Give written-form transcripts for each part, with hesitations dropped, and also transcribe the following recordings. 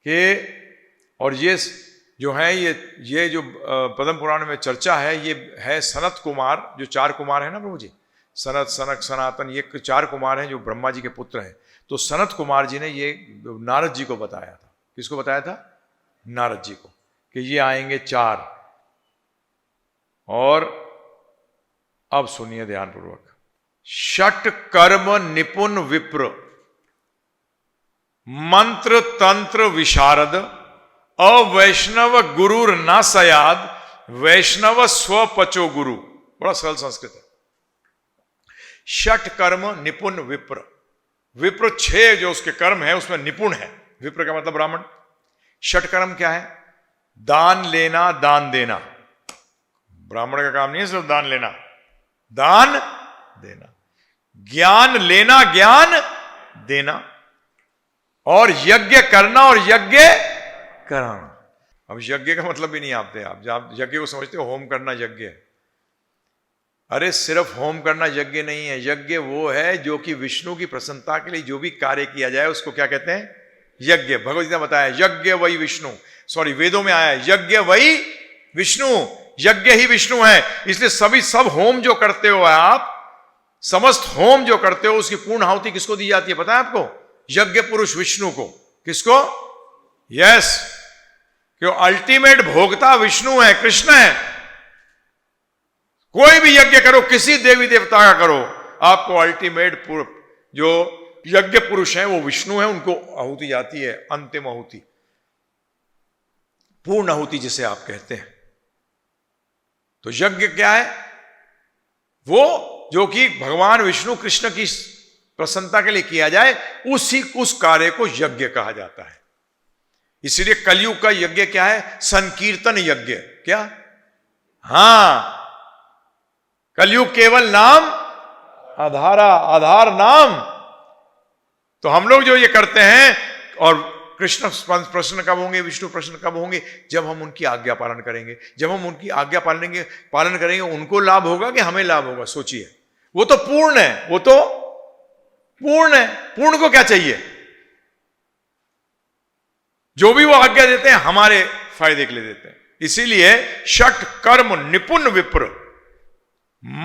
कि और ये जो है ये जो पद्म पुराण में चर्चा है, ये है सनत कुमार, जो 4 कुमार है ना प्रभु जी, सनत, सनक, सनातन, ये 4 कुमार हैं जो ब्रह्मा जी के पुत्र हैं। तो सनत कुमार जी ने ये नारद जी को बताया था। किसको बताया था? नारद जी को, कि ये आएंगे 4। और अब सुनिए ध्यानपूर्वक। षट कर्म निपुण विप्र, मंत्र तंत्र विशारद, अवैष्णव गुरुर न सयाद, वैष्णव स्वपचो गुरु। बड़ा सरल संस्कृत है। षट कर्म निपुण विप्र, विप्र 6 जो उसके कर्म है उसमें निपुण है। विप्र का मतलब ब्राह्मण। षट कर्म क्या है? दान लेना, दान देना। ब्राह्मण का काम नहीं है सिर्फ दान लेना, दान देना, ज्ञान लेना, ज्ञान देना, और यज्ञ करना और यज्ञ कराना। अब यज्ञ का मतलब भी नहीं आपते, आप यज्ञ को समझते हो होम करना यज्ञ है। अरे सिर्फ होम करना यज्ञ नहीं है। यज्ञ वो है जो कि विष्णु की प्रसन्नता के लिए जो भी कार्य किया जाए उसको क्या कहते हैं? यज्ञ। भगवत गीता बताया यज्ञ वही विष्णु, सॉरी वेदों में आया है यज्ञ वही विष्णु, यज्ञ ही विष्णु है। इसलिए सब होम जो करते हो आप, समस्त होम जो करते हो, उसकी पूर्ण आहुति किसको दी जाती है पता है आपको? यज्ञ पुरुष विष्णु को। किसको? यस, क्यों? अल्टीमेट भोक्ता विष्णु है, कृष्ण है। कोई भी यज्ञ करो, किसी देवी देवता का करो, आपको अल्टीमेट जो यज्ञ पुरुष है वो विष्णु है, उनको आहुति जाती है, अंतिम आहुति, पूर्ण आहुति जिसे आप कहते हैं। तो यज्ञ क्या है? वो जो कि भगवान विष्णु कृष्ण की प्रसन्नता के लिए किया जाए, उस कार्य को यज्ञ कहा जाता है। इसलिए कलयुग का यज्ञ क्या है? संकीर्तन यज्ञ। क्या? हां, कलयुग केवल नाम आधार नाम। तो हम लोग जो ये करते हैं, और कृष्ण प्रश्न कब होंगे, विष्णु प्रश्न कब होंगे? जब हम उनकी आज्ञा पालन करेंगे। जब हम उनकी आज्ञा पालन करेंगे, उनको लाभ होगा कि हमें लाभ होगा? सोचिए, वो तो पूर्ण है, वो तो पूर्ण है। पूर्ण को क्या चाहिए? जो भी वो आज्ञा देते हैं हमारे फायदे के लिए देते हैं। इसीलिए षट कर्म निपुण विप्र,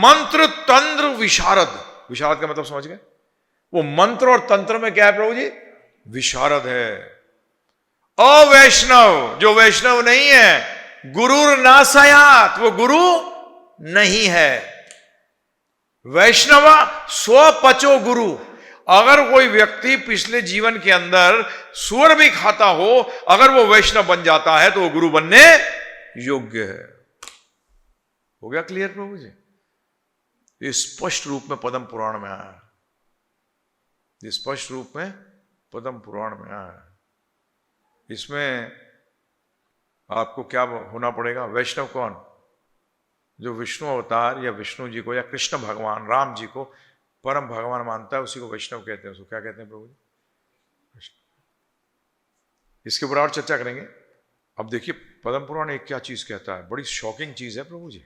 मंत्र तंत्र विशारद। विशारद का मतलब समझ गए? वो मंत्र और तंत्र में क्या है प्रभु जी? विशारद है। अवैष्णव, जो वैष्णव नहीं है, गुरुर नासयात, वो गुरु नहीं है। वैष्णव स्वपचो गुरु। अगर कोई व्यक्ति पिछले जीवन के अंदर सुअर भी खाता हो, अगर वो वैष्णव बन जाता है तो वो गुरु बनने योग्य है। हो गया क्लियर प्रभु जी? ये स्पष्ट रूप में पद्म पुराण में आया, ये स्पष्ट रूप में पद्म पुराण में आया। इसमें आपको क्या होना पड़ेगा? वैष्णव कौन? जो विष्णु अवतार या विष्णु जी को या कृष्ण भगवान राम जी को परम भगवान मानता है, उसी को वैष्णव कहते हैं। उसको क्या कहते हैं प्रभु जी? इसके ऊपर और चर्चा करेंगे। अब देखिए पद्म पुराण एक क्या चीज कहता है, बड़ी शॉकिंग चीज है प्रभु जी,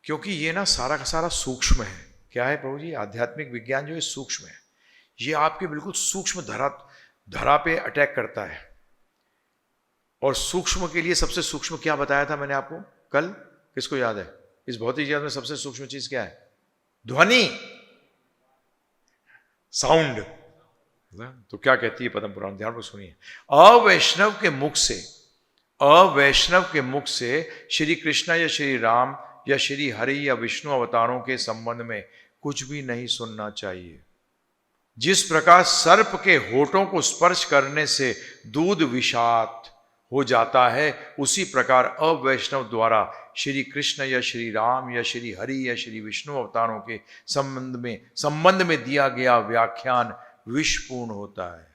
क्योंकि ये ना सारा का सारा सूक्ष्म है। क्या है प्रभु जी? आध्यात्मिक विज्ञान जो है सूक्ष्म है। ये आपके बिल्कुल सूक्ष्म धरा पे अटैक करता है। और सूक्ष्म के लिए सबसे सूक्ष्म क्या बताया था मैंने आपको कल? किसको याद है? इस भौतिक जगत में सबसे सूक्ष्म चीज क्या है? ध्वनि, साउंड। तो क्या कहती है पद्म पुराण? ध्यान से सुनिए। अवैष्णव के मुख से श्री कृष्ण या श्री राम या श्री हरि या विष्णु अवतारों के संबंध में कुछ भी नहीं सुनना चाहिए। जिस प्रकार सर्प के होठों को स्पर्श करने से दूध विषाक्त हो जाता है, उसी प्रकार अवैष्णव द्वारा श्री कृष्ण या श्री राम या श्री हरि या श्री विष्णु अवतारों के संबंध में दिया गया व्याख्यान विषपूर्ण होता है।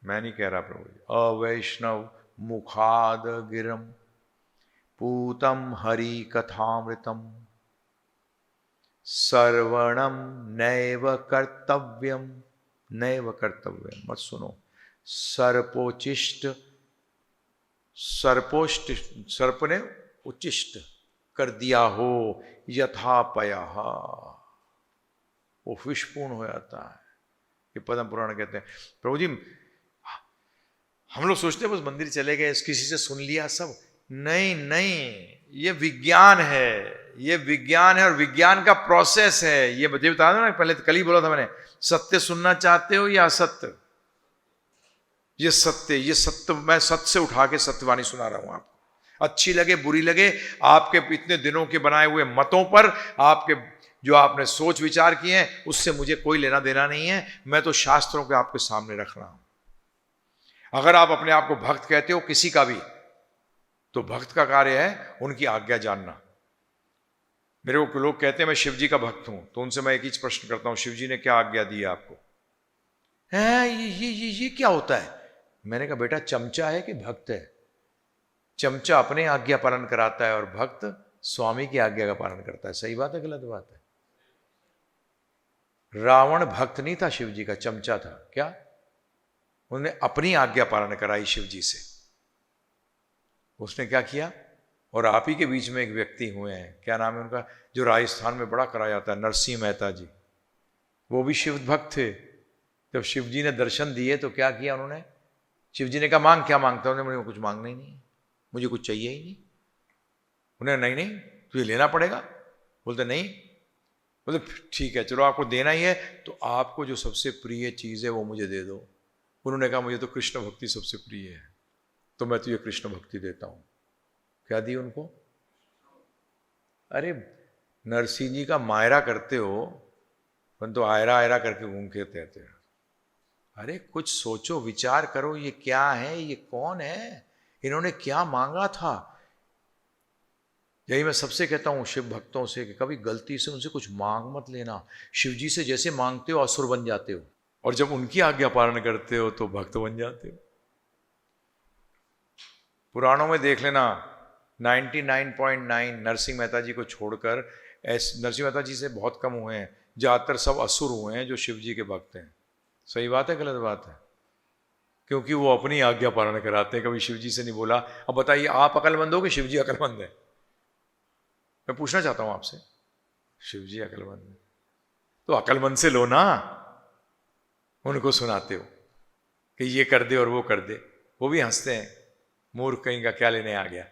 मैं नहीं कह रहा प्रभु। अवैष्णव मुखाद गिरम पूतम हरि कथामृतम सर्वणम नैव कर्तव्यम। मत सुनो। सर्प ने उच्चिष्ट कर दिया हो यथा पयः, वो विषपूर्ण हो जाता है। ये पद्म पुराण कहते हैं। प्रभु जी हम लोग सोचते हैं बस मंदिर चले गए, किसी से सुन लिया सब, नहीं नहीं, ये विज्ञान है, ये विज्ञान है और विज्ञान का प्रोसेस है। ये बता दो ना, पहले कल ही बोला था मैंने, सत्य सुनना चाहते हो या असत्य? ये सत्य, ये सत्य, मैं सत्य से उठा के सत्यवाणी सुना रहा हूं आपको। अच्छी लगे बुरी लगे, आपके इतने दिनों के बनाए हुए मतों पर, आपके जो आपने सोच विचार किए हैं, उससे मुझे कोई लेना देना नहीं है। मैं तो शास्त्रों के आपके सामने रख रहा हूं। अगर आप अपने आप को भक्त कहते हो किसी का भी, तो भक्त का कार्य है उनकी आज्ञा जानना। मेरे को लोग कहते हैं मैं शिव जी का भक्त हूं, तो उनसे मैं एक ही प्रश्न करता हूं, शिव जी ने क्या आज्ञा दी है आपको? है ये क्या होता है? मैंने कहा बेटा, चमचा है कि भक्त है? चमचा अपने आज्ञा पालन कराता है और भक्त स्वामी की आज्ञा का पालन करता है। सही बात है गलत बात है? रावण भक्त नहीं था शिव जी का, चमचा था। क्या? उन्होंने अपनी आज्ञा पालन कराई शिव जी से। उसने क्या किया? और आप ही के बीच में एक व्यक्ति हुए हैं, क्या नाम है उनका, जो राजस्थान में बड़ा करा जाता है, नरसिंह मेहता जी। वो भी शिव भक्त थे। जब शिव जी ने दर्शन दिए तो क्या किया उन्होंने? शिव जी ने कहा मांग, क्या मांगता? उन्होंने, मुझे कुछ मांगना ही नहीं, मुझे कुछ चाहिए ही नहीं। उन्हें, नहीं नहीं तुझे लेना पड़ेगा। बोलते नहीं। बोलते ठीक है चलो, आपको देना ही है तो आपको जो सबसे प्रिय चीज़ है वो मुझे दे दो। उन्होंने कहा मुझे तो कृष्ण भक्ति सबसे प्रिय है, तो मैं तुझे कृष्ण भक्ति देता हूँ। क्या दी उनको? अरे नरसिंह जी का मायरा करते हो, परंतु आयरा आयरा करके घूम के रहते हैं। अरे कुछ सोचो, विचार करो, ये क्या है, ये कौन है, इन्होंने क्या मांगा था? यही मैं सबसे कहता हूं शिव भक्तों से कि कभी गलती से उनसे कुछ मांग मत लेना। शिव जी से जैसे मांगते हो असुर बन जाते हो, और जब उनकी आज्ञा पालन करते हो तो भक्त बन जाते हो। पुराणों में देख लेना, 99.9 नरसिंह मेहता जी को छोड़कर, नरसिंह मेहता जी से बहुत कम हुए हैं, ज़्यादातर सब असुर हुए हैं जो शिव जी के भक्त हैं। सही बात है गलत बात है? क्योंकि वो अपनी आज्ञा पालन कराते हैं, कभी शिव जी से नहीं बोला। अब बताइए, आप अकलमंद हो कि शिव जी अकलमंद है? मैं पूछना चाहता हूं आपसे, शिव जी अकलमंद है तो अकलमंद से लो ना। उनको सुनाते हो कि ये कर दे और वो कर दे, वो भी हंसते हैं, मूर्ख कहीं का, क्या लेने आ गया।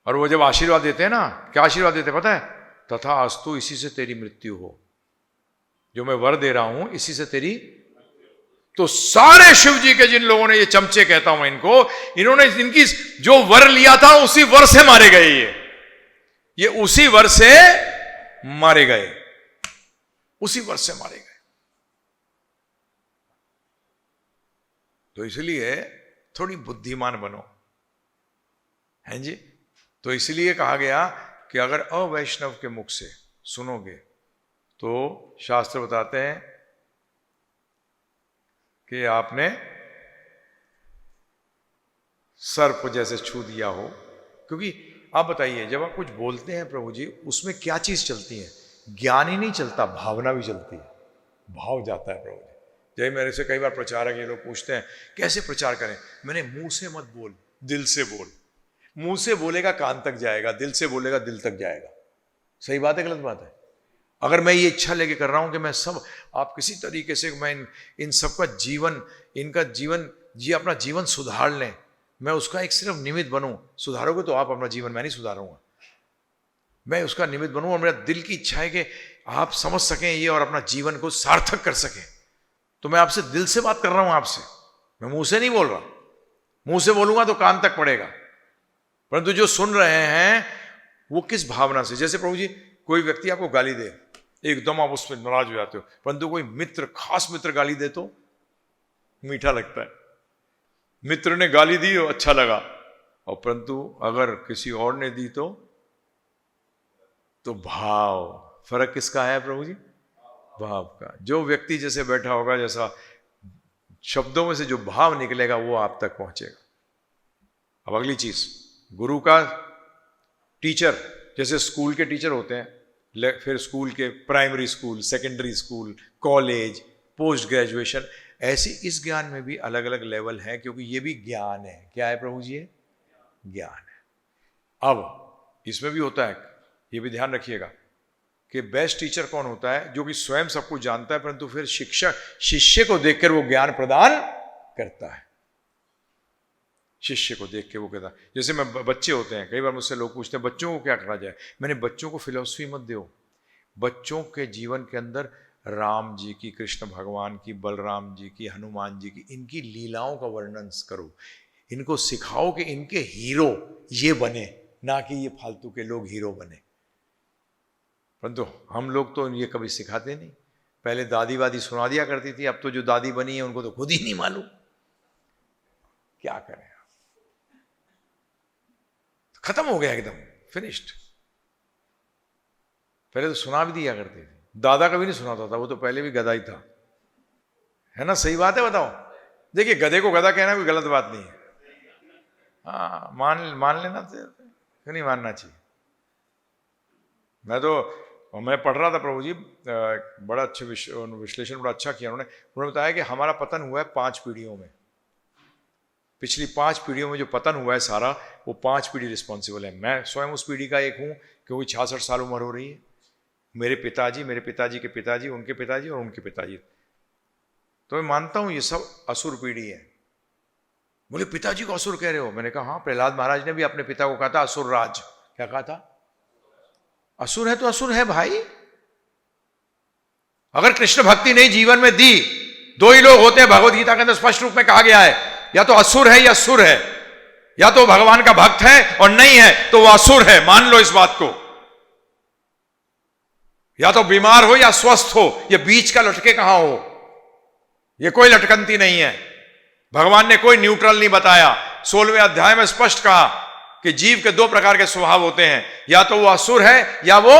और वो जब आशीर्वाद देते हैं ना, क्या आशीर्वाद देते हैं पता है? तथा अस्तु, इसी से तेरी मृत्यु हो। जो मैं वर दे रहा हूं इसी से तेरी। तो सारे शिव जी के जिन लोगों ने, ये चमचे कहता हूं मैं इनको, इन्होंने इनकी जो वर लिया था उसी वर से मारे गए। ये उसी वर से मारे गए, उसी वर से मारे गए। तो इसलिए थोड़ी बुद्धिमान बनो, हैं जी। तो इसलिए कहा गया कि अगर अवैष्णव के मुख से सुनोगे तो शास्त्र बताते हैं कि आपने सर्प जैसे छू दिया हो। क्योंकि आप बताइए, जब आप कुछ बोलते हैं प्रभु जी, उसमें क्या चीज चलती है? ज्ञान ही नहीं चलता, भावना भी चलती है, भाव जाता है प्रभु जी। जय मेरे से कई बार प्रचारक ये लोग पूछते हैं कैसे प्रचार करें? मैंने, मुंह से मत बोल, दिल से बोल। मुंह से बोलेगा कान तक जाएगा, दिल से बोलेगा दिल तक जाएगा। सही बात है गलत बात है? अगर मैं ये इच्छा लेके कर रहा हूं कि मैं सब, आप किसी तरीके से मैं इन सबका जीवन, इनका जीवन जी, अपना जीवन सुधार लें, मैं उसका एक सिर्फ निमित्त बनूं। सुधारोगे तो आप अपना जीवन, मैं नहीं सुधारूंगा, मैं उसका निमित्त बनूं। और मेरा दिल की इच्छा है कि आप समझ सकें ये और अपना जीवन को सार्थक कर सकें। तो मैं आपसे दिल से बात कर रहा हूं आपसे, मैं मुंह से नहीं बोल रहा। मुंह से बोलूंगा तो कान तक पड़ेगा, परंतु जो सुन रहे हैं वो किस भावना से। जैसे प्रभु जी, कोई व्यक्ति आपको गाली दे, एकदम आप उस पर नाराज हो जाते हो, परंतु कोई मित्र, खास मित्र गाली दे तो मीठा लगता है। मित्र ने गाली दी और अच्छा लगा, और परंतु अगर किसी और ने दी तो भाव, फर्क किसका है प्रभु जी? भाव का। जो व्यक्ति जैसे बैठा होगा, जैसा शब्दों में से जो भाव निकलेगा वो आप तक पहुंचेगा। अब अगली चीज, गुरु का टीचर, जैसे स्कूल के टीचर होते हैं, फिर स्कूल के primary school, secondary school, college, post graduation, ऐसी इस ज्ञान में भी अलग अलग लेवल है, क्योंकि ये भी ज्ञान है। क्या है प्रभु जी? ये ज्ञान है। अब इसमें भी होता है, ये भी ध्यान रखिएगा, कि बेस्ट टीचर कौन होता है? जो कि स्वयं सब कुछ जानता है परंतु फिर शिक्षक शिष्य को देखकर वो ज्ञान प्रदान करता है। शिष्य को देख के वो कहता है, जैसे बच्चे होते हैं, कई बार मुझसे लोग पूछते हैं बच्चों को क्या करा जाए। मैंने बच्चों को फिलॉसफी मत दो, बच्चों के जीवन के अंदर राम जी की, कृष्ण भगवान की, बलराम जी की, हनुमान जी की, इनकी लीलाओं का वर्णन करो। इनको सिखाओ कि इनके हीरो ये बने, ना कि ये फालतू के लोग हीरो बने। परंतु हम लोग तो ये कभी सिखाते नहीं। पहले दादी वादी सुना दिया करती थी, अब तो जो दादी बनी है उनको तो खुद ही नहीं मालूम। क्या करें, खत्म हो गया एकदम, फिनिश्ड। पहले तो सुना भी दिया करते थे, दादा कभी नहीं सुनाता था, वो तो पहले भी गधा ही था, है ना? सही बात है, बताओ। देखिए, गधे को गधा कहना कोई गलत बात नहीं है। हाँ, मान लेना चाहिए, क्यों नहीं मानना चाहिए। मैं पढ़ रहा था प्रभु जी, बड़ा अच्छे विश्लेषण बड़ा अच्छा किया उन्होंने बताया कि हमारा पतन हुआ है 5 पीढ़ियों में। पिछली 5 पीढ़ियों में जो पतन हुआ है सारा, वो 5 पीढ़ी रिस्पॉन्सिबल है। मैं स्वयं उस पीढ़ी का एक हूँ, क्योंकि 66 साल उम्र हो रही है। मेरे पिताजी के पिताजी, उनके पिताजी और उनके पिताजी, तो मैं मानता हूँ ये सब असुर पीढ़ी है। बोले पिताजी को असुर कह रहे हो? मैंने कहा हाँ, प्रहलाद महाराज ने भी अपने पिता को कहा था असुर राज। क्या कहा था? असुर है तो असुर है भाई। अगर कृष्ण भक्ति नहीं जीवन में दी, 2 ही लोग होते हैं, भगवद गीता के अंदर स्पष्ट रूप में कहा गया है, या तो असुर है या सुर है। या तो भगवान का भक्त है और नहीं है तो वह असुर है, मान लो इस बात को। या तो बीमार हो या स्वस्थ हो, ये बीच का लटके कहां हो, ये कोई लटकंती नहीं है। भगवान ने कोई न्यूट्रल नहीं बताया। 16वें अध्याय में स्पष्ट कहा कि जीव के 2 प्रकार के स्वभाव होते हैं, या तो वो असुर है या वो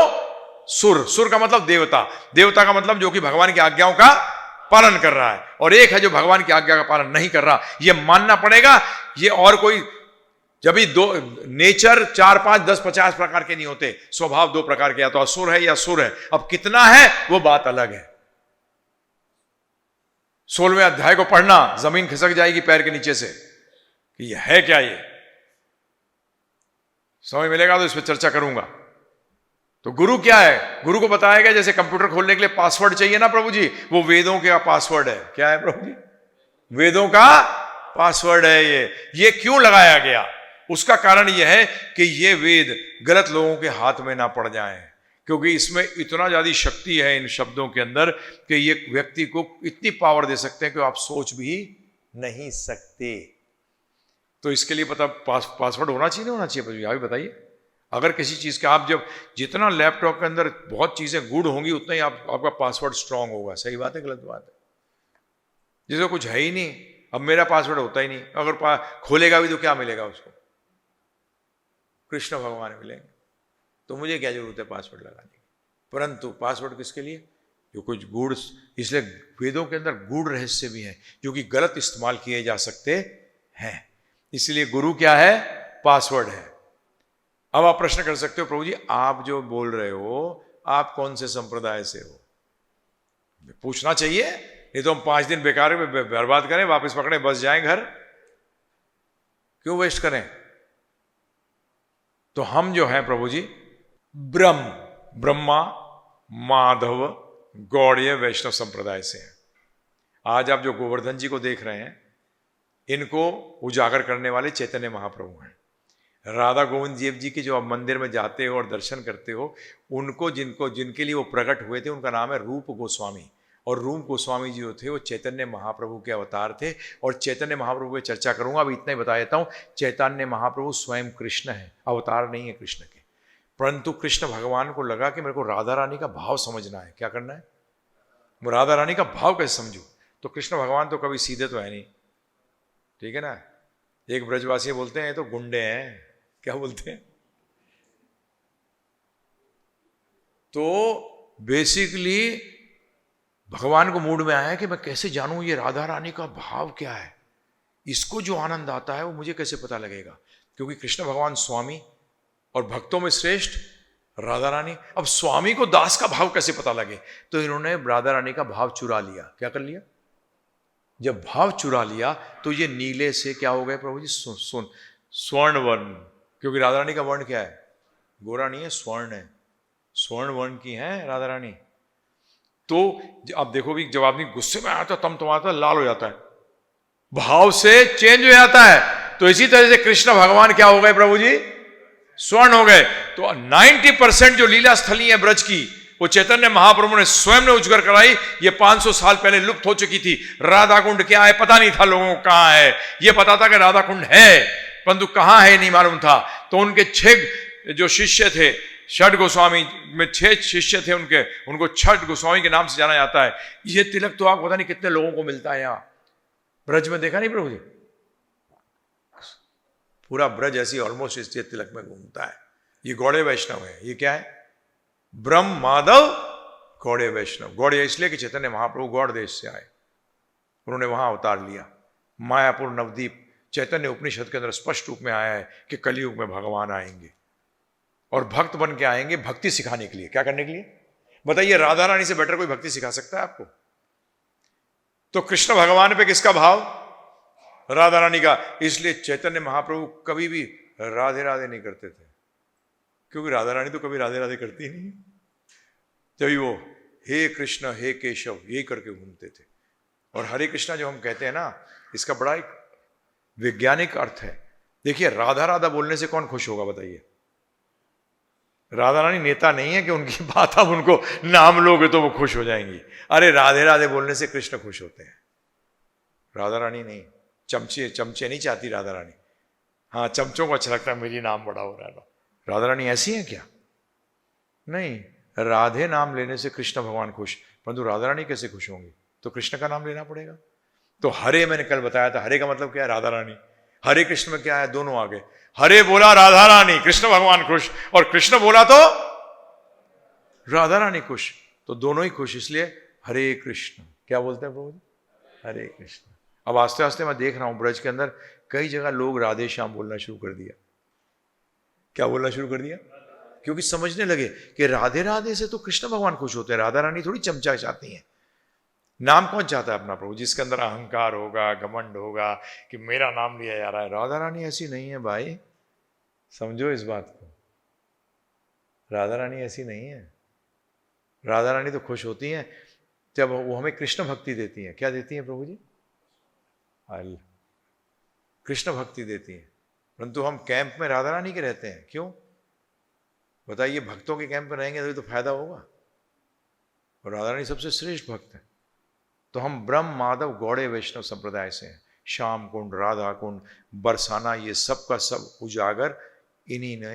सुर। सुर का मतलब देवता, देवता का मतलब जो कि भगवान की आज्ञाओं का पालन कर रहा है, और एक है जो भगवान की आज्ञा का पालन नहीं कर रहा। ये मानना पड़ेगा। ये और कोई जब भी नेचर 4, 5, 10, 50 प्रकार के नहीं होते, स्वभाव 2 प्रकार के, या तो असुर है या सुर है। अब कितना है वो बात अलग है। 16वें अध्याय को पढ़ना, जमीन खिसक जाएगी पैर के नीचे से कि ये है क्या। ये समय मिलेगा तो इस पर चर्चा करूंगा। तो गुरु क्या है? गुरु को बताया गया जैसे कंप्यूटर खोलने के लिए पासवर्ड चाहिए ना प्रभु जी, वो वेदों का पासवर्ड है। क्या है प्रभु जी? वेदों का पासवर्ड है ये क्यों लगाया गया? उसका कारण यह है कि ये वेद गलत लोगों के हाथ में ना पड़ जाएं, क्योंकि इसमें इतना ज्यादा शक्ति है इन शब्दों के अंदर कि ये व्यक्ति को इतनी पावर दे सकते हैं कि आप सोच भी नहीं सकते। तो इसके लिए पता पासवर्ड होना चाहिए, नहीं होना चाहिए? आप बताइए। अगर किसी चीज का आप जब जितना लैपटॉप के अंदर बहुत चीजें गुड होंगी, उतना ही आपका पासवर्ड स्ट्रांग होगा। सही बात है गलत बात है? जिसका कुछ है ही नहीं, अब मेरा पासवर्ड होता ही नहीं, अगर खोलेगा भी तो क्या मिलेगा उसको? कृष्ण भगवान मिलेंगे। तो मुझे क्या जरूरत है पासवर्ड लगाने की? परंतु पासवर्ड किसके लिए? जो कुछ गूढ़, इसलिए वेदों के अंदर गूढ़ रहस्य भी हैं जो कि गलत इस्तेमाल किए जा सकते हैं। इसलिए गुरु क्या है? पासवर्ड है। अब आप प्रश्न कर सकते हो, प्रभु जी आप जो बोल रहे हो आप कौन से संप्रदाय से हो? पूछना चाहिए, नहीं तो हम 5 दिन बेकार में बर्बाद करें, वापस पकड़े बस जाएं घर, क्यों वेस्ट करें? तो हम जो हैं प्रभु जी ब्रह्मा, माधव, गौड़ीय, वैष्णव संप्रदाय से हैं। आज आप जो गोवर्धन जी को देख रहे हैं, इनको उजागर करने वाले चैतन्य महाप्रभु हैं। राधा गोविंद देव जी की जो आप मंदिर में जाते हो और दर्शन करते हो, उनको जिनके लिए वो प्रकट हुए थे, उनका नाम है रूप गोस्वामी। और रूप गोस्वामी जी जो थे वो चैतन्य महाप्रभु के अवतार थे। और चैतन्य महाप्रभु की चर्चा करूंगा, अभी इतना ही बता देता हूँ। चैतन्य महाप्रभु स्वयं कृष्ण है, अवतार नहीं है कृष्ण के। परंतु कृष्ण भगवान को लगा कि मेरे को राधा रानी का भाव समझना है। क्या करना है? वो राधा रानी का भाव कैसे समझूं? तो कृष्ण भगवान तो कभी सीधे तो है नहीं, ठीक है ना? एक ब्रजवासी बोलते हैं ये तो गुंडे हैं। क्या बोलते हैं? तो बेसिकली भगवान को मूड में आया कि मैं कैसे जानूं ये राधा रानी का भाव क्या है, इसको जो आनंद आता है वो मुझे कैसे पता लगेगा? क्योंकि कृष्ण भगवान स्वामी और भक्तों में श्रेष्ठ राधा रानी। अब स्वामी को दास का भाव कैसे पता लगे? तो इन्होंने राधा रानी का भाव चुरा लिया। क्या कर लिया? जब भाव चुरा लिया तो ये नीले से क्या हो गए प्रभु जी? स्वर्ण वर्ण। क्योंकि राधा रानी का वर्ण क्या है? गोरा नहीं है, स्वर्ण है। स्वर्ण वर्ण की हैं राधा रानी। तो आप देखो भी जब आदमी गुस्से में आता तम तुम्हारा लाल हो जाता है, भाव से चेंज हो जाता है। तो इसी तरह से कृष्ण भगवान क्या हो गए प्रभु जी? स्वर्ण हो गए। तो 90% जो लीला स्थली है ब्रज की, वो चैतन्य महाप्रभु ने स्वयं ने उजागर कराई। ये 500 साल पहले लुप्त हो चुकी थी। राधा कुंड क्या है पता नहीं था लोगों को, कहां है ये पता था कि राधा कुंड है, परंतु कहां है नहीं मालूम था। तो उनके 6 जो शिष्य थे, छठ गोस्वामी में 6 शिष्य थे उनके, उनको छठ गोस्वामी के नाम से जाना जाता है। ये तिलक तो आप पता नहीं कितने लोगों को मिलता है यहां ब्रज में, देखा नहीं प्रभु जी? पूरा ब्रज ऐसी ऑलमोस्ट इस तिलक में घूमता है। ये गौड़े वैष्णव है। ये क्या है? ब्रह्म माधव गौड़े वैष्णव। गौड़े इसलिए कि चैतन्य महाप्रभु गौड़ देश से आए, उन्होंने वहां अवतार लिया। मायापुर नवदीप चैतन्य उपनिषद के अंदर स्पष्ट रूप में आया है कि कलयुग में भगवान आएंगे और भक्त बन के आएंगे भक्ति सिखाने के लिए। क्या करने के लिए बताइए? राधा रानी से बेटर कोई भक्ति सिखा सकता है आपको? तो कृष्ण भगवान पे किसका भाव? राधा रानी का। इसलिए चैतन्य महाप्रभु कभी भी राधे राधे नहीं करते थे, क्योंकि राधा रानी तो कभी राधे राधे करती नहीं। जब वो हे कृष्ण हे केशव यही करके घूमते थे। और हरे कृष्णा जो हम कहते हैं ना, इसका बड़ा एक वैज्ञानिक अर्थ है। देखिए, राधा राधा बोलने से कौन खुश होगा बताइए? राधा रानी नेता नहीं है कि उनकी बात आप उनको नाम लोगे तो वो खुश हो जाएंगी। अरे राधे राधे बोलने से कृष्ण खुश होते हैं, राधा रानी नहीं। चमचे चमचे नहीं चाहती राधा रानी। हाँ, चमचों को अच्छा लगता है मेरी नाम बड़ा हो रहा है। राधा रानी ऐसी है क्या? नहीं, राधे नाम लेने से कृष्ण भगवान खुश, परंतु राधा रानी कैसे खुश होंगी? तो कृष्ण का नाम लेना पड़ेगा। तो हरे मैंने कल बताया था, हरे का मतलब क्या है? राधा रानी। हरे कृष्ण में क्या है? दोनों आगे। हरे बोला राधा रानी, कृष्ण भगवान खुश, और कृष्ण बोला तो राधा रानी खुश। तो दोनों ही खुश, इसलिए हरे कृष्ण। क्या बोलते हैं प्रभु जी? हरे कृष्ण। अब आस्ते आस्ते मैं देख रहा हूं ब्रज के अंदर कई जगह लोग राधे श्याम बोलना शुरू कर दिया। क्या बोलना शुरू कर दिया? क्योंकि समझने लगे कि राधे राधे से तो कृष्ण भगवान खुश होते हैं, राधा रानी थोड़ी चमचा चाहती हैं। नाम कौन चाहता है अपना प्रभु? जिसके अंदर अहंकार होगा, घमंड होगा कि मेरा नाम लिया जा रहा है। राधा रानी ऐसी नहीं है भाई, समझो इस बात को। राधा रानी ऐसी नहीं है। राधा रानी तो खुश होती हैं जब वो हमें कृष्ण भक्ति देती हैं। क्या देती हैं प्रभु जी? कृष्ण भक्ति देती हैं। परंतु हम कैंप में राधा रानी के रहते हैं। क्यों बताइए? भक्तों के कैंप में रहेंगे तो फायदा होगा, और राधा रानी सबसे श्रेष्ठ भक्त है। तो हम ब्रह्म माधव गौड़े वैष्णव संप्रदाय से हैं। श्याम कुंड, राधा कुंड, बरसाना, ये सब का सब उजागर इन्हीं ने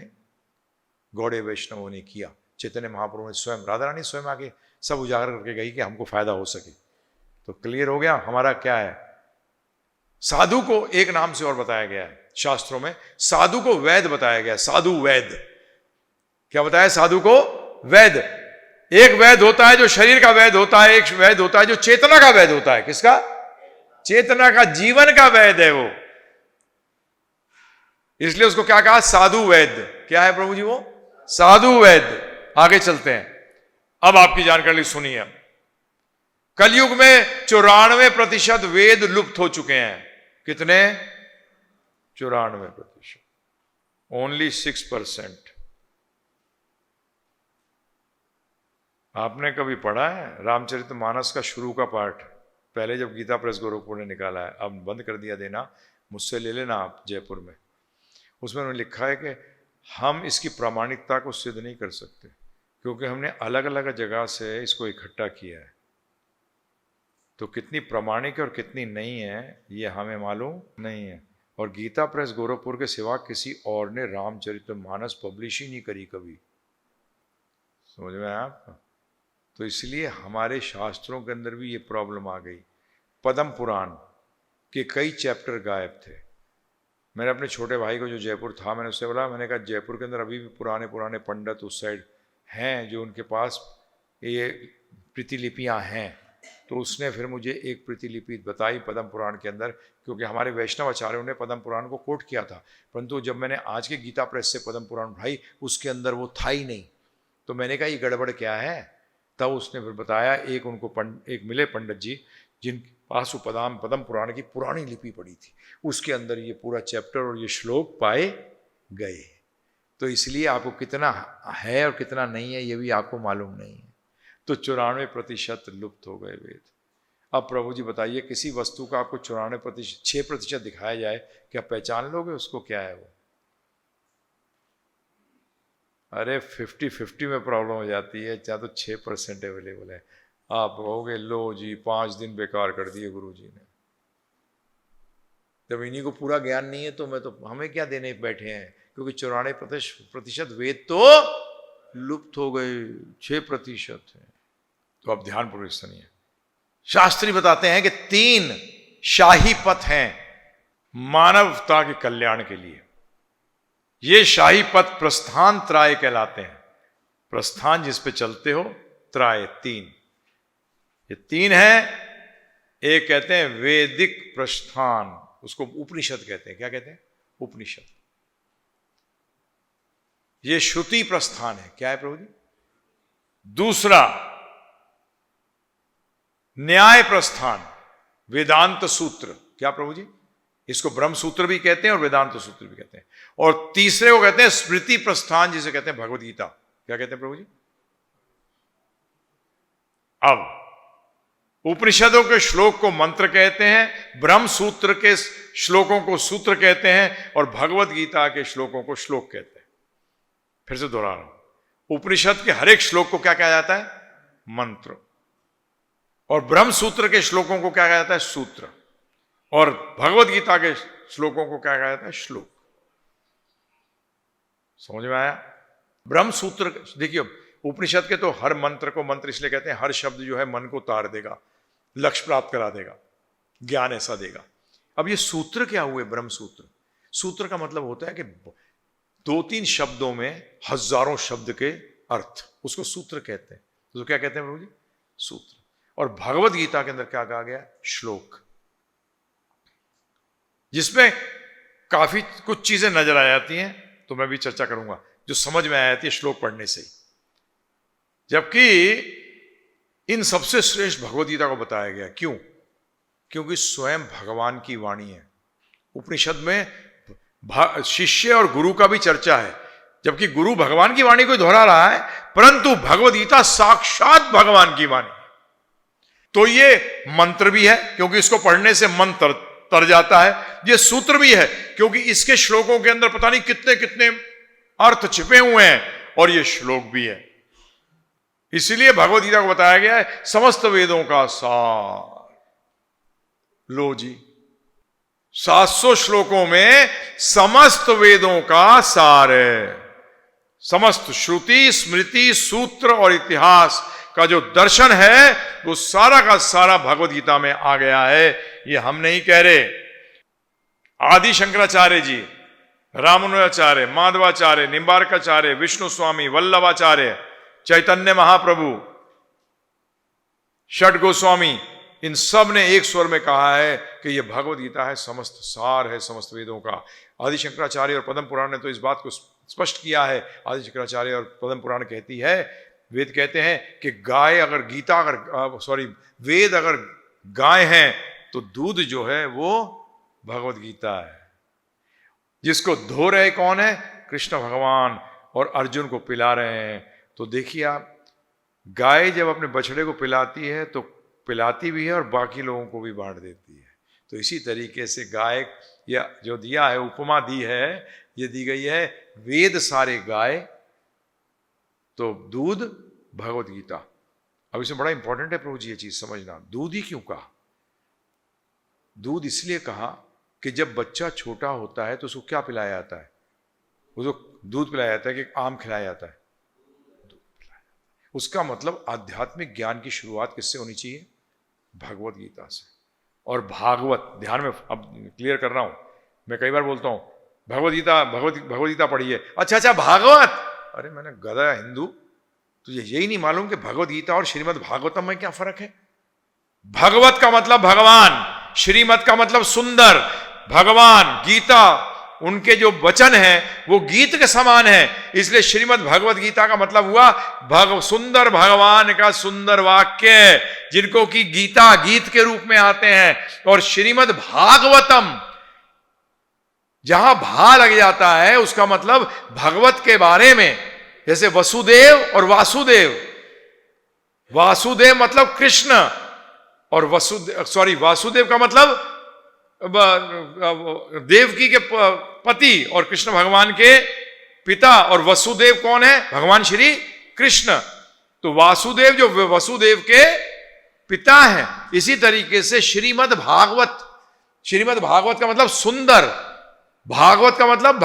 गौड़े वैष्णवों ने किया। चैतन्य महाप्रभु ने स्वयं, राधा रानी स्वयं आके सब उजागर करके गई कि हमको फायदा हो सके। तो क्लियर हो गया हमारा क्या है। साधु को एक नाम से और बताया गया है शास्त्रों में, साधु को वैद बताया गया। साधु वैद। क्या बताया? साधु को वैद। एक वैद होता है जो शरीर का वैद होता है, एक वैद होता है जो चेतना का वैद होता है। किसका? चेतना का, जीवन का वैद है वो। इसलिए उसको क्या कहा? साधु वैद। क्या है प्रभु जी वो? साधु वैद। आगे चलते हैं। अब आपकी जानकारी सुनिए। कलयुग में 94% वेद लुप्त हो चुके हैं। कितने? 94%। ओनली 6%। आपने कभी पढ़ा है रामचरितमानस का शुरू का पाठ? पहले जब गीता प्रेस गोरखपुर ने निकाला है, अब बंद कर दिया देना, मुझसे ले लेना आप जयपुर में। उसमें उन्होंने लिखा है कि हम इसकी प्रामाणिकता को सिद्ध नहीं कर सकते, क्योंकि हमने अलग अलग जगह से इसको इकट्ठा किया है। तो कितनी प्रामाणिक और कितनी नहीं है ये हमें मालूम नहीं है। और गीता प्रेस गोरखपुर के सिवा किसी और ने रामचरितमानस पब्लिश ही नहीं करी कभी। समझ में आया आपको? तो इसलिए हमारे शास्त्रों के अंदर भी ये प्रॉब्लम आ गई। पद्म पुराण के कई चैप्टर गायब थे। मैंने अपने छोटे भाई को जो जयपुर था, मैंने उससे बोला, मैंने कहा जयपुर के अंदर अभी भी पुराने पुराने पंडित उस साइड हैं जो उनके पास ये प्रतिलिपियां हैं। तो उसने फिर मुझे एक प्रतिलिपि बताई पद्म पुराण के अंदर, क्योंकि हमारे वैष्णव आचार्यों ने पद्म पुराण को कोट किया था, परंतु जब मैंने आज के गीता प्रेस से पद्म पुराण उठाई उसके अंदर वो था ही नहीं। तो मैंने कहा ये गड़बड़ क्या है? तब उसने फिर बताया, एक उनको एक मिले पंडित जी जिनके पास वो पद्म पुराण की पुरानी लिपि पड़ी थी, उसके अंदर ये पूरा चैप्टर और ये श्लोक पाए गए। तो इसलिए आपको कितना है और कितना नहीं है ये भी आपको मालूम नहीं है। तो 94% लुप्त हो गए वेद। अब प्रभु जी बताइए, किसी वस्तु का आपको 94%, 6% दिखाया जाए, क्या पहचान लोगे उसको क्या है वो? अरे 50-50 में प्रॉब्लम हो जाती है, क्या तो 6% अवेलेबल है। आप कहोगे लो जी 5 दिन बेकार कर दिए गुरु जी ने। जब इन्हीं को पूरा ज्ञान नहीं है तो हमें क्या देने बैठे हैं, क्योंकि 94% वेद तो लुप्त हो गए, 6% है। तो अब ध्यानपूर्वक सुनिए, शास्त्री बताते हैं कि 3 शाही पथ हैं मानवता के कल्याण के लिए। ये शाही पथ प्रस्थान त्राय कहलाते हैं। प्रस्थान जिस पे चलते हो, त्राय 3, ये 3 है। एक कहते हैं वैदिक प्रस्थान, उसको उपनिषद कहते हैं। क्या कहते हैं? उपनिषद। ये श्रुति प्रस्थान है। क्या है प्रभु जी? दूसरा न्याय प्रस्थान, वेदांत सूत्र। क्या प्रभु जी? इसको ब्रह्म सूत्र भी कहते हैं और वेदांत सूत्र भी कहते हैं। और तीसरे को कहते हैं स्मृति प्रस्थान, जिसे कहते हैं भगवद गीता। क्या कहते हैं प्रभु जी? अब उपनिषदों के श्लोक को मंत्र कहते हैं, ब्रह्म सूत्र के श्लोकों को सूत्र कहते हैं, और भगवद गीता के श्लोकों को श्लोक कहते हैं। फिर से दोहरा रहा हूं, उपनिषद के हर एक श्लोक को क्या कहा जाता है? मंत्र। और ब्रह्म सूत्र के श्लोकों को क्या कहा जाता है? सूत्र। और भगवद गीता के श्लोकों को क्या कहा जाता है? श्लोक। समझ में आया? ब्रह्म सूत्र, देखिए उपनिषद के तो हर मंत्र को मंत्र इसलिए कहते हैं, हर शब्द जो है मन को तार देगा, लक्ष्य प्राप्त करा देगा, ज्ञान ऐसा देगा। अब ये सूत्र क्या हुए? ब्रह्म सूत्र। सूत्र का मतलब होता है कि 2-3 शब्दों में हजारों शब्द के अर्थ, उसको सूत्र कहते हैं। तो क्या कहते हैं प्रभु जी? सूत्र। और भगवद गीता के अंदर क्या कहा गया? श्लोक, जिसमें काफी कुछ चीजें नजर आ जाती हैं, तो मैं भी चर्चा करूंगा, जो समझ में आ जाती है श्लोक पढ़ने से ही। जबकि इन सबसे श्रेष्ठ भगवद गीता को बताया गया। क्यों? क्योंकि स्वयं भगवान की वाणी है। उपनिषद में शिष्य और गुरु का भी चर्चा है, जबकि गुरु भगवान की वाणी को दोहरा रहा है, परंतु भगवद गीता साक्षात भगवान की वाणी। तो ये मंत्र भी है, क्योंकि इसको पढ़ने से मन तर जाता है। ये सूत्र भी है, क्योंकि इसके श्लोकों के अंदर पता नहीं कितने कितने अर्थ छिपे हुए हैं, और ये श्लोक भी है। इसीलिए भगवद गीता को बताया गया है समस्त वेदों का सार। लो जी, 700 श्लोकों में समस्त वेदों का सार है। समस्त श्रुति, स्मृति, सूत्र और इतिहास का जो दर्शन है, वो सारा का सारा भगवद गीता में आ गया है। ये हम नहीं कह रहे। आदि शंकराचार्य जी, रामानुजाचार्य, माधवाचार्य, निम्बार्काचार्य, विष्णु स्वामी, वल्लभाचार्य, चैतन्य महाप्रभु, षट गोस्वामी, इन सब ने एक स्वर में कहा है कि यह भगवद गीता है, समस्त सार है समस्त वेदों का। आदि शंकराचार्य और पद्म पुराण ने तो इस बात को स्पष्ट किया है। आदि शंकराचार्य और पद्म पुराण कहती है, वेद कहते हैं कि गाय अगर वेद अगर गाय हैं तो दूध जो है वो भगवद गीता है। जिसको धो रहे कौन है? कृष्ण भगवान, और अर्जुन को पिला रहे हैं। तो देखिए आप, गाय जब अपने बछड़े को पिलाती है तो पिलाती भी है और बाकी लोगों को भी बांट देती है। तो इसी तरीके से गाय, या जो दिया है, उपमा दी है, ये दी गई है वेद सारे गाय, तो दूध भगवद गीता। अब इसमें बड़ा इंपॉर्टेंट है प्रभु जी ये चीज समझना। दूध ही क्यों कहा? दूध इसलिए कहा कि जब बच्चा छोटा होता है तो उसको क्या पिलाया जाता है? उसको दूध पिलाया जाता है कि आम खिलाया जाता है? उसका मतलब आध्यात्मिक ज्ञान की शुरुआत किससे होनी चाहिए? भगवद गीता से। और भागवत, ध्यान में अब क्लियर कर रहा हूं, मैं कई बार बोलता हूं भगवद गीता पढ़िए, अच्छा भागवत, अरे मैंने गधा हिंदू, तुझे यही नहीं मालूम कि भगवद गीता और श्रीमद् भागवतम में क्या फर्क है? भगवत का मतलब भगवान, श्रीमद् का मतलब सुंदर। भगवान, गीता, उनके जो वचन हैं वो गीत के समान है, इसलिए श्रीमद् भगवद गीता का मतलब हुआ सुंदर भगवान का सुंदर वाक्य, जिनको कि गीता गीत के रूप में आते हैं। और श्रीमद् भागवतम जहां भा लग जाता है उसका मतलब भगवत के बारे में, जैसे वसुदेव और वासुदेव। वासुदेव मतलब कृष्ण, और वासुदेव का मतलब देवकी के पति और कृष्ण भगवान के पिता, और वसुदेव कौन है? भगवान श्री कृष्ण। तो वासुदेव जो वसुदेव के पिता हैं। इसी तरीके से श्रीमद् भागवत, श्रीमद् भागवत का मतलब सुंदर, भागवत का मतलब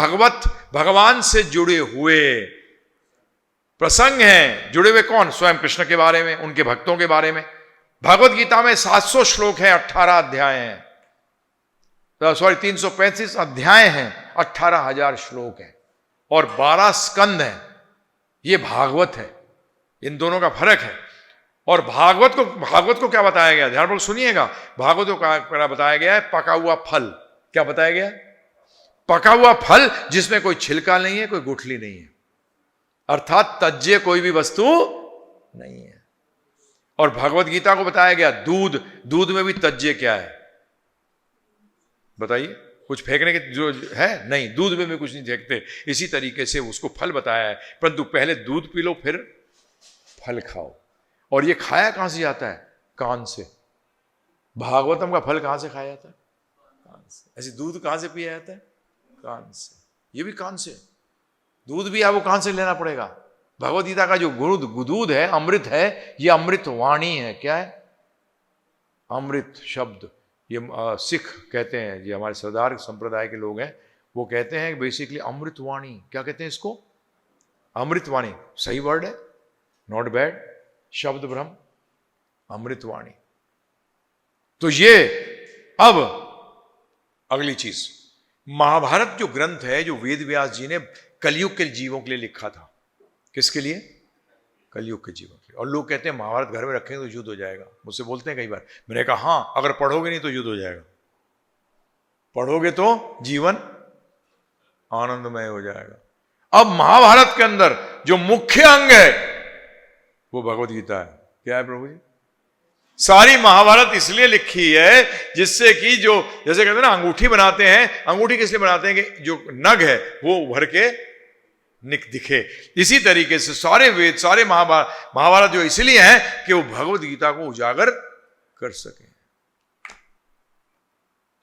भगवान से जुड़े हुए प्रसंग हैं। जुड़े हुए कौन? स्वयं कृष्ण के बारे में, उनके भक्तों के बारे में। भगवत गीता में 700 श्लोक हैं, 18 अध्याय हैं, 335 अध्याय हैं, 18,000 श्लोक हैं और 12 स्कंद हैं। ये भागवत है, इन दोनों का फर्क है। और भागवत को क्या बताया गया? ध्यानपूर्वक सुनिएगा। भागवत को क्या बताया गया है? पका हुआ फल। क्या बताया गया? पका हुआ फल जिसमें कोई छिलका नहीं है, कोई गुठली नहीं है, अर्थात तज्जे कोई भी वस्तु नहीं है। और भगवत गीता को बताया गया दूध। दूध में भी तज्जे क्या है बताइए? कुछ फेंकने के जो है नहीं, दूध में भी कुछ नहीं फेंकते। इसी तरीके से उसको फल बताया है, परंतु पहले दूध पी लो फिर फल खाओ। और ये खाया कहां से जाता है? कान से। भागवतम का फल कहां से खाया जाता है? कान से। ऐसे दूध कहां से पिया जाता है? कान से। ये भी कान से। दूध भी आपको कान से लेना पड़ेगा। भगवत गीता का जो दूध है, अमृत है, ये अमृत वाणी है। क्या है? अमृत शब्द। ये सिख कहते हैं, ये हमारे सरदार संप्रदाय के लोग हैं, वो कहते हैं बेसिकली अमृत वाणी। क्या कहते हैं इसको? अमृत वाणी। सही वर्ड है, नॉट बैड। शब्द ब्रह्म, अमृतवाणी। तो ये अब अगली चीज, महाभारत जो ग्रंथ है, जो वेद व्यास जी ने कलयुग के जीवों के लिए लिखा था। किसके लिए? कलयुग के जीवों के लिए। और लोग कहते हैं महाभारत घर में रखेंगे तो युद्ध हो जाएगा। मुझसे बोलते हैं कई बार। मैंने कहा हाँ, अगर पढ़ोगे नहीं तो युद्ध हो जाएगा, पढ़ोगे तो जीवन आनंदमय हो जाएगा। अब महाभारत के अंदर जो मुख्य अंग है वो भगवत गीता है। क्या है प्रभु जी? सारी महाभारत इसलिए लिखी है जिससे कि जो, जैसे कहते हैं ना अंगूठी बनाते हैं, अंगूठी किस लिए बनाते हैं? कि जो नग है वो उभर के दिखे। इसी तरीके से सारे वेद, सारे महाभारत जो इसलिए है कि वो भगवत गीता को उजागर कर सके।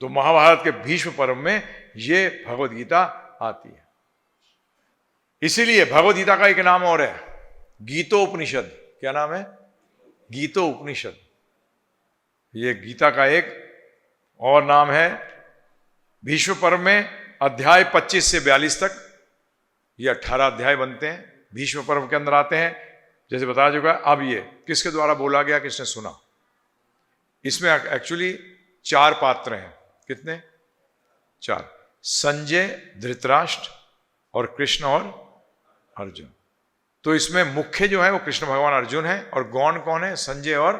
तो महाभारत के भीष्म पर्व में ये भगवत गीता आती है। इसीलिए भगवत गीता का एक नाम और है, गीतोपनिषद। क्या नाम है? गीतोपनिषद। ये गीता का एक और नाम है। भीष्म पर्व में अध्याय 25 से 42 तक ये 18 अध्याय बनते हैं, भीष्म पर्व के अंदर आते हैं। जैसे बताया चुका है। अब ये किसके द्वारा बोला गया, किसने सुना? इसमें एक्चुअली 4 पात्र हैं। कितने? 4। संजय, धृतराष्ट्र और कृष्ण और अर्जुन। तो इसमें मुख्य जो है वो कृष्ण भगवान अर्जुन है, और गौण कौन है? संजय और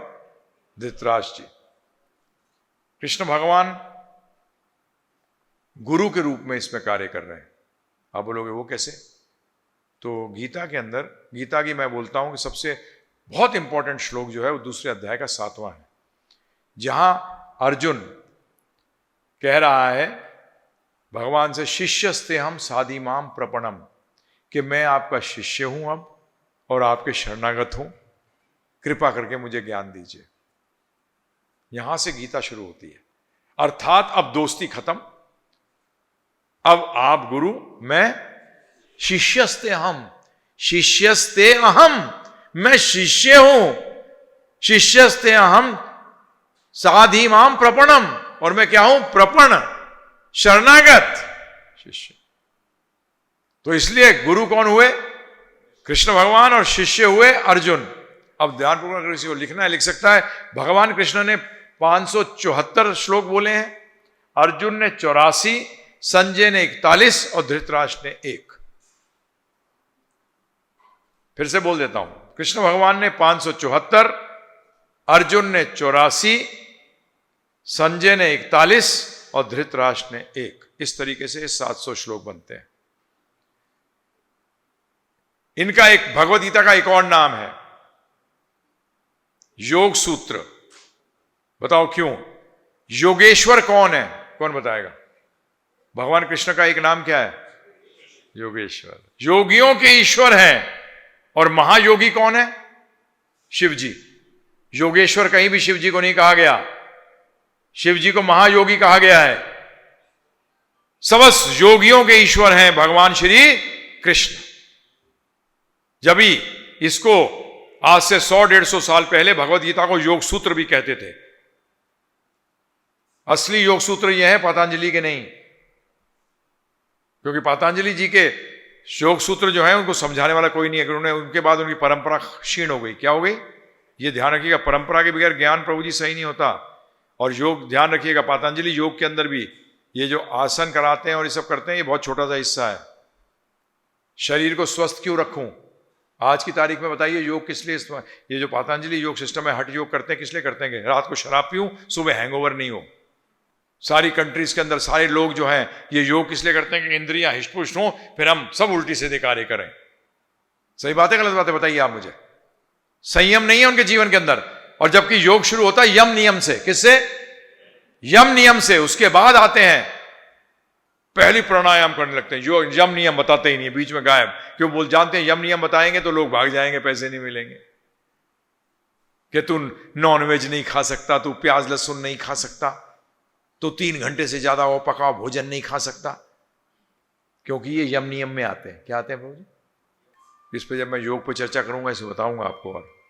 धृतराष्ट्र जी। कृष्ण भगवान गुरु के रूप में इसमें कार्य कर रहे हैं। आप बोलोगे वो कैसे? तो गीता के अंदर, गीता की मैं बोलता हूं कि सबसे बहुत इंपॉर्टेंट श्लोक जो है वो दूसरे अध्याय का 7वां है, जहां अर्जुन कह रहा है भगवान से, शिष्यस्ते हम साधिमाम प्रपणम, कि मैं आपका शिष्य हूं अब और आपके शरणागत हूं, कृपा करके मुझे ज्ञान दीजिए। यहां से गीता शुरू होती है। अर्थात अब दोस्ती खत्म। अब आप गुरु, मैं शिष्यस्ते हम, शिष्यस्ते अहम, मैं शिष्य हूं। शिष्यस्ते अहम साधिमाम प्रपणम, और मैं क्या हूं? प्रपण, शरणागत शिष्य। तो इसलिए गुरु कौन हुए? कृष्ण भगवान, और शिष्य हुए अर्जुन। अब ध्यानपूर्वक किसी को लिखना है लिख सकता है। भगवान कृष्ण ने 574 श्लोक बोले हैं, अर्जुन ने 84, संजय ने 41 और धृतराष्ट्र ने 1। फिर से बोल देता हूं। कृष्ण भगवान ने 574, अर्जुन ने 84, संजय ने 41 और धृतराष्ट्र ने 1। इस तरीके से 700 श्लोक बनते हैं। इनका एक, भगवद गीता का एक और नाम है योग सूत्र। बताओ क्यों? योगेश्वर कौन है? कौन बताएगा? भगवान कृष्ण का एक नाम क्या है? योगेश्वर। योगियों के ईश्वर हैं। और महायोगी कौन है? शिव जी। योगेश्वर कहीं भी शिव जी को नहीं कहा गया, शिव जी को महायोगी कहा गया है। समस्त योगियों के ईश्वर हैं भगवान श्री कृष्ण। जब ही इसको आज से 100-150 साल पहले भगवत गीता को योग सूत्र भी कहते थे। असली योग सूत्र ये है, पतंजलि के नहीं, क्योंकि पतंजलि जी के योग सूत्र जो है उनको समझाने वाला कोई नहीं है। उन्होंने उनके बाद उनकी परंपरा क्षीण हो गई। क्या हो गई? ये ध्यान रखिएगा, परंपरा के बगैर ज्ञान प्रभु जी सही नहीं होता। और योग ध्यान रखिएगा, पतंजलि योग के अंदर भी ये जो आसन कराते हैं और ये सब करते हैं, ये बहुत छोटा सा हिस्सा है। शरीर को स्वस्थ क्यों रखूं? आज की तारीख में बताइए योग किस लिए? ये जो पतंजलि योग सिस्टम है, हठ योग करते हैं, किस लिए करते हैं? रात को शराब पीऊं, सुबह हैंगओवर नहीं हो। सारी कंट्रीज के अंदर सारे लोग जो हैं ये योग किस लिए करते हैं? कि इंद्रियां हिष्ट-पुष्ट हों, फिर हम सब उल्टी सीधे कार्य करें। सही बात है गलत बात है? बताइए आप मुझे। संयम नहीं है उनके जीवन के अंदर। और जबकि योग शुरू होता है यम नियम से। किससे? यम नियम से। उसके बाद आते हैं पहली प्राणायाम करने लगते हैं। जो यम नियम बताते ही नहीं, बीच में गायब। क्यों? बोल जानते हैं यम नियम बताएंगे तो लोग भाग जाएंगे, पैसे नहीं मिलेंगे। कि तू नॉनवेज नहीं खा सकता, तू प्याज लहसुन नहीं खा सकता, तो 3 घंटे से ज्यादा वो पका भोजन नहीं खा सकता, क्योंकि ये यम नियम में आते हैं। क्या आते हैं प्रभु जी? इस पे जब मैं योग पर चर्चा करूंगा इसे बताऊंगा आपको। और